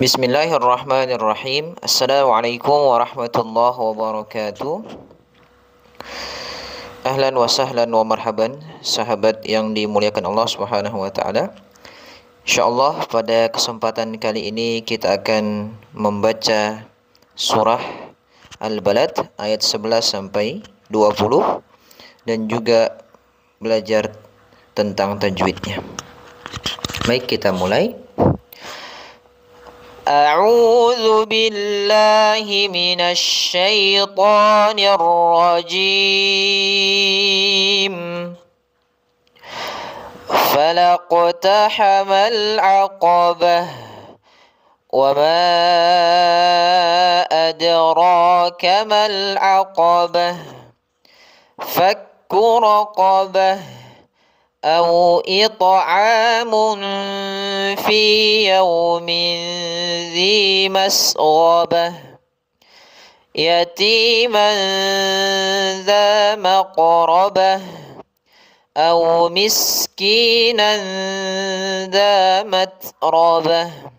Bismillahirrahmanirrahim. Assalamualaikum warahmatullahi wabarakatuh. Ahlan wa sahlan wa marhaban, sahabat yang dimuliakan Allah Subhanahu wa taala. Insyaallah pada kesempatan kali ini kita akan membaca surah Al-Balad ayat 11 sampai 20 dan juga belajar tentang tajwidnya. Baik, kita mulai. أعوذ بالله من الشيطان الرجيم فلاقتحم العقبة وما أدراك ما العقبة فك رقبة أو إطعام في يوم ذي مسغبة يتيما ذا مقربة أو مسكينا ذا متربة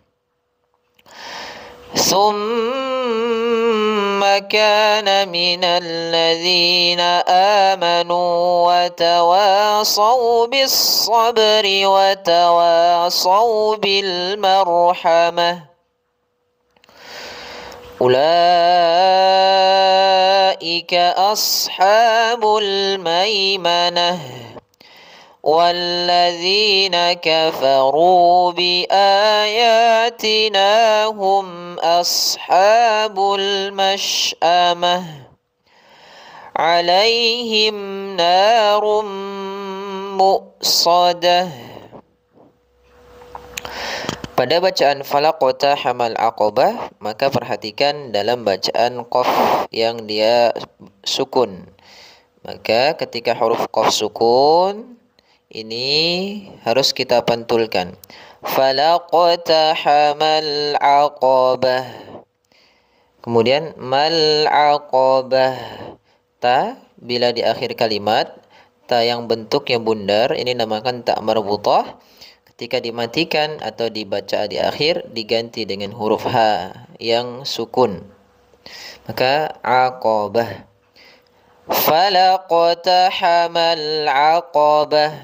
ثم كان من الذين آمنوا وتواصوا بالصبر وتواصوا بالمرحمة أولئك أصحاب الميمنة والذين كفروا بآياتنا هم أصحاب المشأمة عليهم نار مؤصدة. Pada bacaan falaqtahamal aqabah, maka perhatikan dalam bacaan qaf yang dia sukun. Maka ketika huruf qaf sukun ini harus kita pantulkan. Falaqtahamal aqabah. Kemudian mal aqabah. Ta bila di akhir kalimat, ta yang bentuknya bundar ini namakan ta marbutah. Ketika dimatikan atau dibaca di akhir diganti dengan huruf ha yang sukun. Maka aqabah. Falaqtahamal aqabah.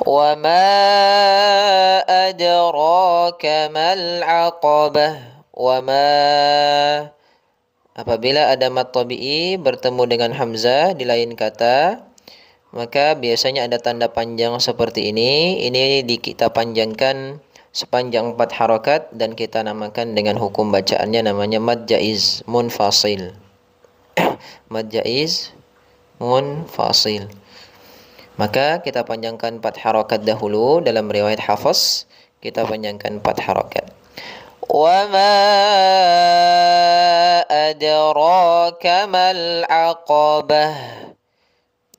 Wa ma adraka mal aqabah. Wa ma, apabila ada mad tabi'i bertemu dengan hamzah di lain kata, maka biasanya ada tanda panjang seperti ini. Ini kita panjangkan sepanjang 4 harakat dan kita namakan dengan hukum bacaannya namanya mad jaiz munfasil. Mad jaiz munfasil. Maka kita panjangkan 4 harakat dahulu. Dalam riwayat Hafs kita panjangkan 4 harakat. Wa ma adraka mal aqabah.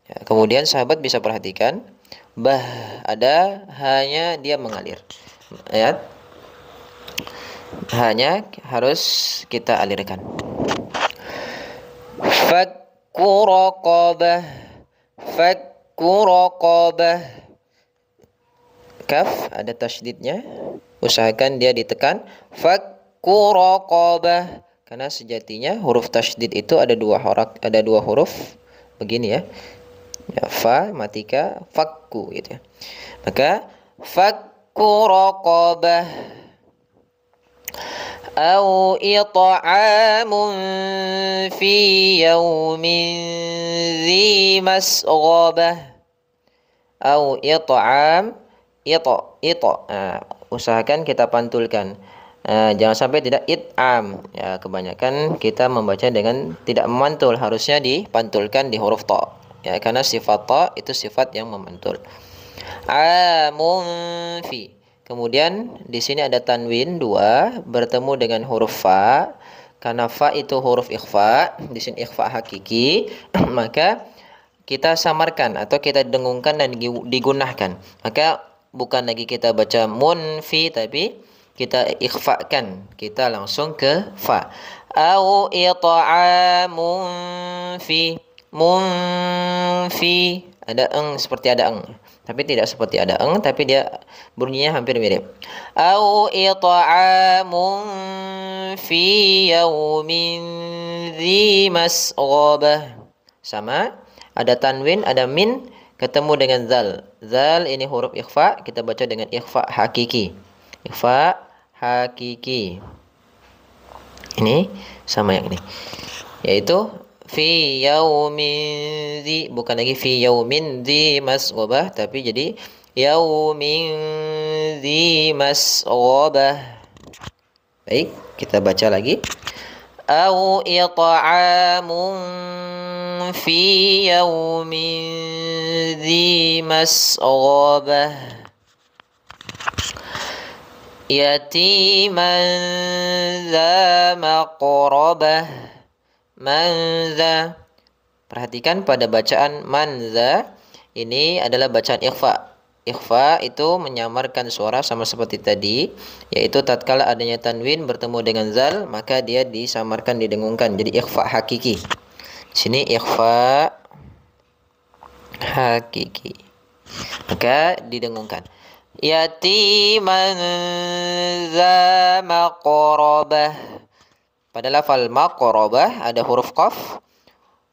Ya, kemudian sahabat bisa perhatikan bah ada hanya dia mengalir. Ayat hanya harus kita alirkan. Fakku raqabah. Fakku raqabah. Kaf ada tasydidnya. Usahakan dia ditekan. Fakku raqabah. Karena sejatinya huruf tasydid itu ada dua huruf begini ya. Ya, fa matika fakku gitu ya. Maka fakku raqabah au it'amun fi yaumin dzi masghabah au it'am usahakan kita pantulkan. Jangan sampai tidak it'am. Ya, kebanyakan kita membaca dengan tidak memantul, harusnya dipantulkan di huruf ta. Ya, karena sifat ta itu sifat yang memantul. Amun fi. Kemudian di sini ada tanwin 2 bertemu dengan huruf fa. Karena fa itu huruf ikhfa, di sini ikhfa hakiki, maka kita samarkan atau kita dengungkan dan digunakan. Maka bukan lagi kita baca munfi tapi kita ikhfakan, kita langsung ke fa. Au it'amun fi munfi, ada eng seperti ada eng. tapi tidak seperti ada eng, tapi dia bunyinya hampir mirip. Au it'amun fi yaumin dzi masghabah. Sama, ada tanwin, ada min ketemu dengan zal. Zal ini huruf ikhfa, kita baca dengan ikhfa hakiki. Ikhfa hakiki. Ini sama yang ini. Yaitu fi yaumin dzi, bukan lagi fi yaumin dzi masghabah, tapi jadi yaumin dzi masghabah. Baik, kita baca lagi. Au it'amun fi yaumin dzi masghabah yatiman dza maqrabah. Manza. Perhatikan pada bacaan manza ini adalah bacaan ikhfa. Ikhfa itu menyamarkan suara sama seperti tadi, yaitu tatkala adanya tanwin bertemu dengan zal, maka dia disamarkan, didengungkan. Jadi ikhfa hakiki. Di sini ikhfa hakiki. Maka didengungkan. Yatiman dza maqrabah. Pada lafal maqrabah ada huruf qaf.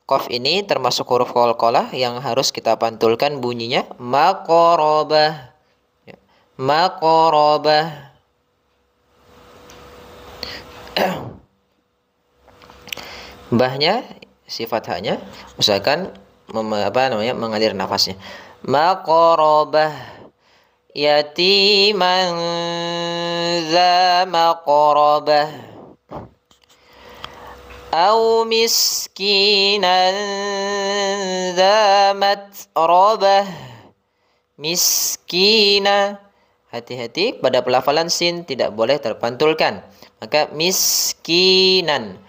Qaf ini termasuk huruf qalqalah yang harus kita pantulkan bunyinya maqrabah. Maqrabah. Bahnya sifat hanya usahakan mengalir nafasnya. Maqrabah yatiman dza maqrabah au miskinan dza matrabah. Miskina, hati-hati pada pelafalan sin tidak boleh terpantulkan. Maka miskinan.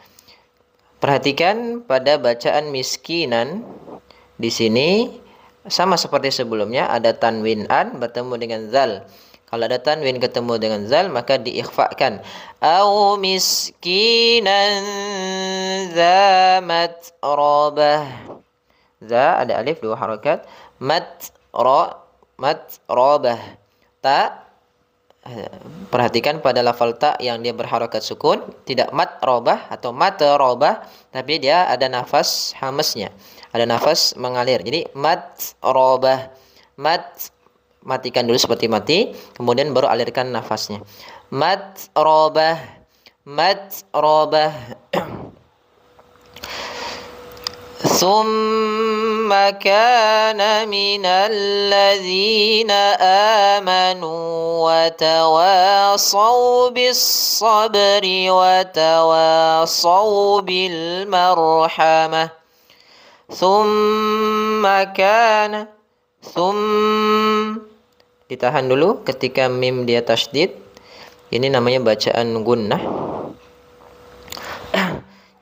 Perhatikan pada bacaan miskinan di sini sama seperti sebelumnya, ada tanwin an bertemu dengan zal. Kalau ada tanwin ketemu dengan zal, maka diikhfakan. Au miskinan dza matrabah. Za ada alif 2 harakat. Matrabah. Ta, perhatikan pada lafal ta yang dia berharakat sukun, tidak matrabah atau matrabah, tapi dia ada nafas hamesnya, ada nafas mengalir. Jadi matrabah. Matikan dulu seperti mati, kemudian baru alirkan nafasnya. Matrabah. Matrabah. Thumma kana minal ladzina amanu wa tawasaw bis sabri wa tawasaw bil marhamah. Thumma kana. Ditahan dulu ketika mim dia tasydid. Ini namanya bacaan gunnah.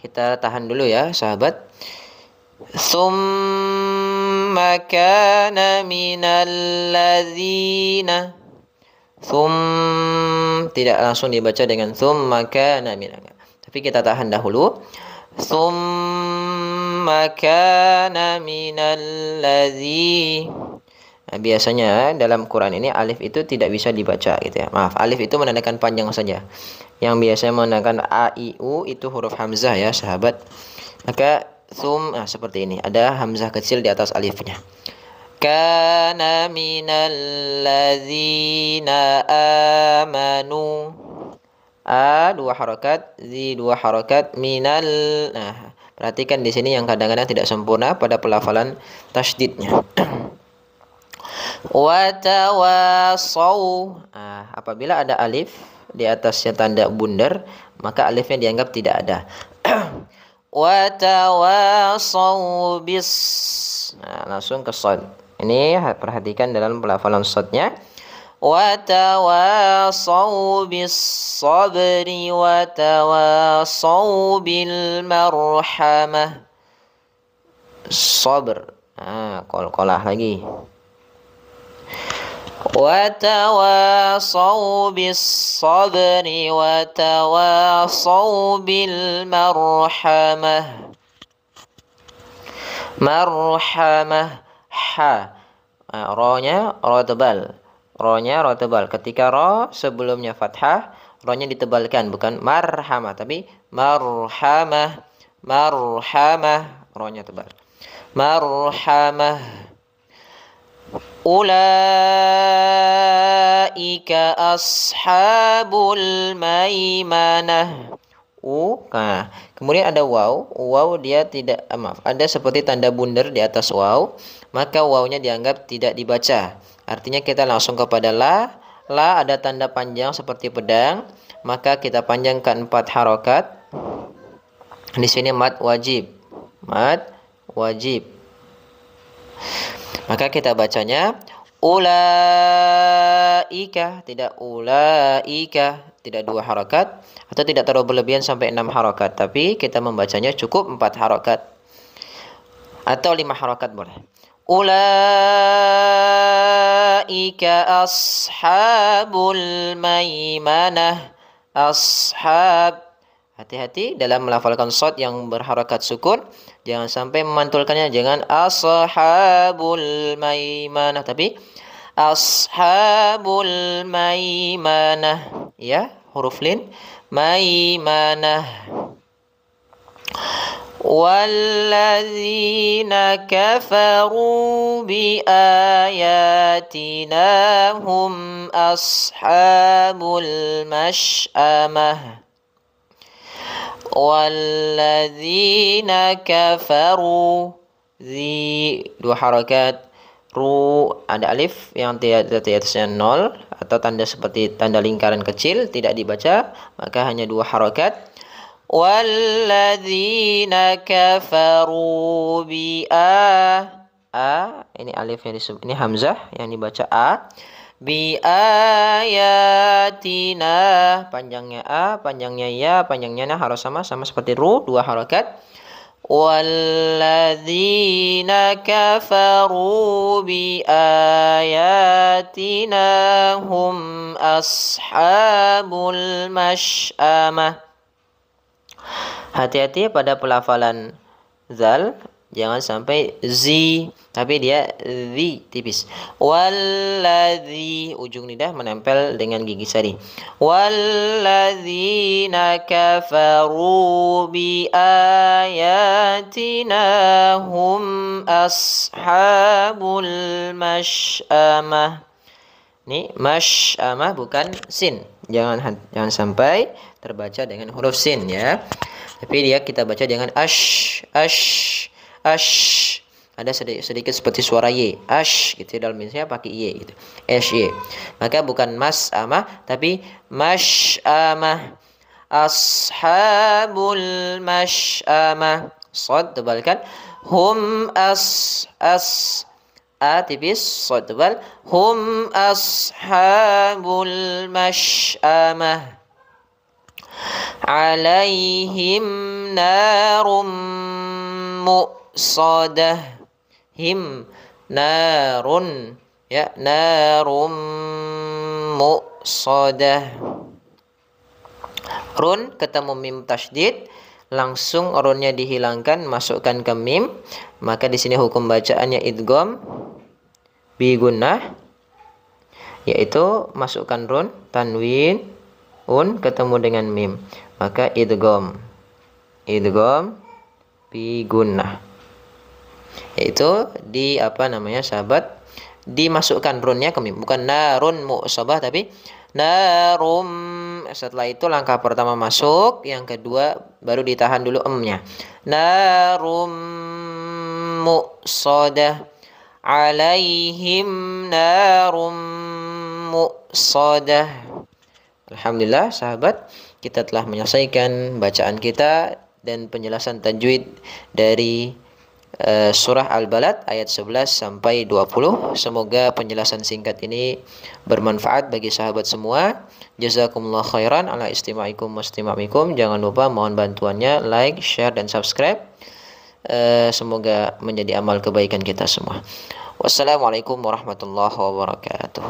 Kita tahan dulu ya, sahabat. Tsumma kana minal ladzina. Tidak langsung dibaca dengan tsumma kana minal. Tapi kita tahan dahulu. Tsumma kana minal ladzi. Nah, biasanya dalam Quran ini alif itu tidak bisa dibaca gitu ya. Maaf, alif itu menandakan panjang saja. Yang biasanya menandakan a, i, u itu huruf hamzah ya, sahabat. Maka seperti ini, ada hamzah kecil di atas alifnya. Kana minal ladzina amanu. A 2 harakat, zi 2 harakat, minal. Nah, perhatikan di sini yang kadang-kadang tidak sempurna pada pelafalan tasydidnya. Wa tawasaw. Apabila ada alif di atasnya tanda bundar, maka alifnya dianggap tidak ada. Wa tawasaw bis. Langsung ke shad. Ini perhatikan dalam pelafalan shadnya. Wa tawasaw bis sabri wa tawasaw bil marhamah. Sabr. Qalqalah lagi. Wa tawasaw bis sabri wa tawasaw bil marhamah. Marhamah. Ha. Ro-nya ro tebal. Ro-nya ro tebal. Ketika ro sebelumnya fathah, ro-nya ditebalkan, bukan marhamah, tapi marhamah. Marhamah, ro-nya tebal. Marhamah. Ulaika ashabul maimanah. Nah, kemudian ada waw. Waw dia tidak, maaf, ada seperti tanda bundar di atas waw, maka wawnya dianggap tidak dibaca. Artinya kita langsung kepada la. La ada tanda panjang seperti pedang, maka kita panjangkan 4 harokat. Di sini mad wajib. Mad wajib. Maka kita bacanya ulaika, tidak ulaika, tidak 2 harokat, atau tidak terlalu berlebihan sampai 6 harokat, tapi kita membacanya cukup 4 harokat atau 5 harokat boleh. Ulaika ashabul maimanah. Ashab, hati-hati dalam melafalkan shad yang berharakat sukun, jangan sampai memantulkannya, jangan ashabul maimanah, tapi ashabul maimanah, ya, huruf lin, maimanah. Walladzina kafaru biayatina hum ashabul mash'amah. Walladzina kafaru, zi 2 harakat, ru ada alif yang di atasnya 0 atau tanda seperti tanda lingkaran kecil, tidak dibaca, maka hanya 2 harakat. Walladzina kafaru bi a, ini alif yang disebut, ini hamzah yang dibaca a. Bi ayatina, panjangnya a, panjangnya ya, panjangnya na harus sama seperti ru, 2 harakat. Walladzina kafaru bi ayatina hum ashabul mash'amah. Hati-hati pada pelafalan zal, jangan sampai zi, tapi dia zi tipis. Walladzi, ujung lidah menempel dengan gigi sari. Walladzina kafaru bi ayatina hum ashabul mash'amah. Ini mash'amah bukan sin. Jangan sampai terbaca dengan huruf sin, ya. Tapi dia kita baca dengan ash. Ada sedikit seperti suara y. Ash gitu, dalam Indonesia pakai y gitu. Y. Maka bukan mas'amah tapi mash'amah. Ashabul mash'amah. Shad tebalkan. Hum a tipis, shad tebal. Hum ashabul mash'amah. Alaihim narum muqsadah. Him narun, ya, narum muqsadah. Run ketemu mim tasydid, langsung runnya dihilangkan, masukkan ke mim, maka di sini hukum bacaannya idgham bi gunnah, yaitu masukkan run, tanwin, ketemu dengan mim, maka idgham bi gunnah, yaitu di sahabat, dimasukkan runnya ke mim, bukan narun mu'sabah tapi narum. Setelah itu langkah pertama masuk, yang kedua baru ditahan dulu emnya. Narum mu'sadah, alaihim narum mu'sadah. Alhamdulillah sahabat, kita telah menyelesaikan bacaan kita dan penjelasan tajwid dari surah Al-Balad ayat 11 sampai 20. Semoga penjelasan singkat ini bermanfaat bagi sahabat semua. Jazakumullah khairan ala istima'ikum wastimamikum. Jangan lupa mohon bantuannya like, share dan subscribe. Semoga menjadi amal kebaikan kita semua. Wassalamualaikum warahmatullahi wabarakatuh.